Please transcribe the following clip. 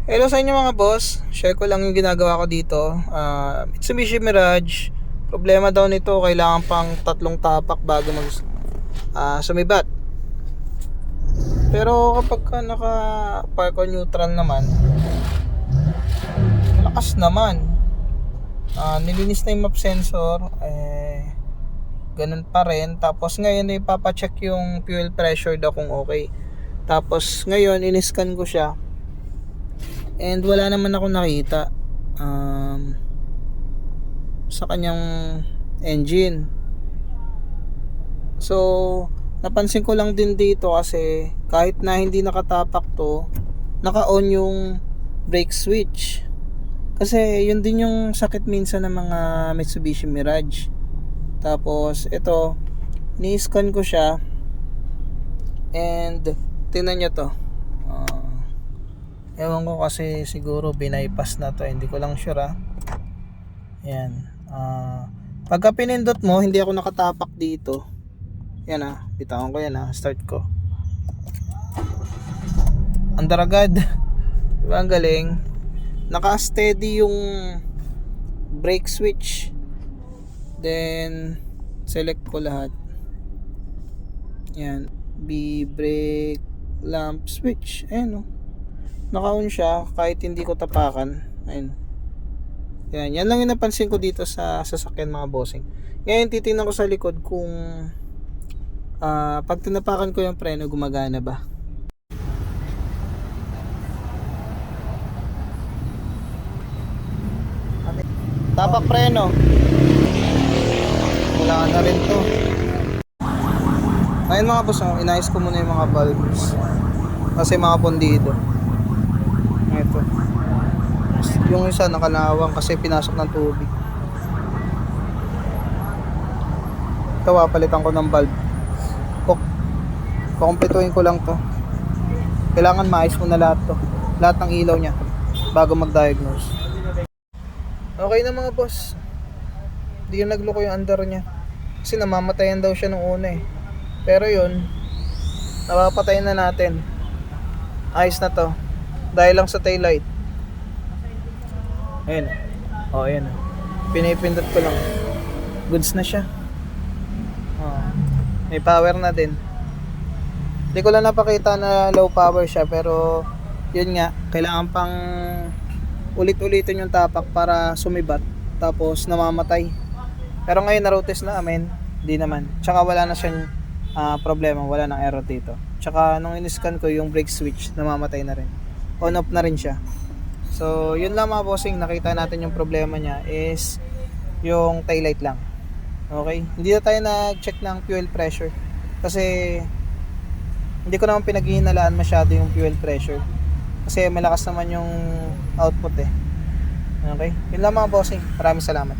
Hello sa inyo mga boss. Share ko lang yung ginagawa ko dito. Mitsubishi Mirage. Problema daw nito, kailangan pang 3 tapak bago sumibat. Pero kapag ka naka park on neutral naman, lakas naman. Nilinis na yung map sensor, ganun pa rin. Tapos ngayon ipapacheck yung fuel pressure daw kung okay. Tapos ngayon in-scan ko siya. And wala naman ako nakita sa kanyang engine. So napansin ko lang din dito kasi kahit na hindi nakatapak to, naka-on yung brake switch. Kasi yun din yung sakit minsan ng mga Mitsubishi Mirage. Tapos ito, ni-scan ko siya and tingnan nyo to. Ewan ko kasi siguro binaypass na to, hindi ko lang sure Ayan. Pagka pinindot mo, hindi ako nakatapak dito. Yan bitawan ko yan start ko. Andar agad. Diba ang galing? Naka-steady yung brake switch. Then select ko lahat. Yan. B brake lamp switch. Ayan naka-on siya kahit hindi ko tapakan. Ayun. Yan lang yung napansin ko dito sa sasakyan mga bossing. Ngayon titingnan ko sa likod kung pag tinapakan ko yung preno gumagana ba. Tapak preno. Wala na rin to. Ayun mga boss, inayos ko muna yung mga valves. Kasi mga pondido. Ito. Yung isa nakalawang kasi pinasok ng tubig. Ito palitan ko ng valve. Kukumpletuhin ko lang to. Kailangan maayos mo na lahat to. Lahat ng ilaw niya bago mag-diagnose. Okay na mga boss. Hindi yung nagloko yung under niya. Kasi namamatayan daw siya nung una Pero yun, napapatayin na natin. Ayos na to. Dahil lang sa taillight. Ayun. Ayun. Pinipindot ko lang. Goods na siya. May power na din. Hindi ko lang napakita na low power siya, pero yun nga, kailangan pang ulit-ulitin yung tapak para sumibat tapos namamatay. Pero ngayon na-road test na amin, hindi naman. Tsaka wala na siyang problema, wala nang error dito. Tsaka nung in-scan ko yung brake switch, namamatay na rin. On off na rin siya. So yun lang mga bossing, nakita natin yung problema niya is yung taillight lang. Okay, hindi na tayo nag-check ng fuel pressure kasi hindi ko naman pinaghihinalaan masyado yung fuel pressure kasi malakas naman yung output Okay, yun lang mga bossing, maraming salamat.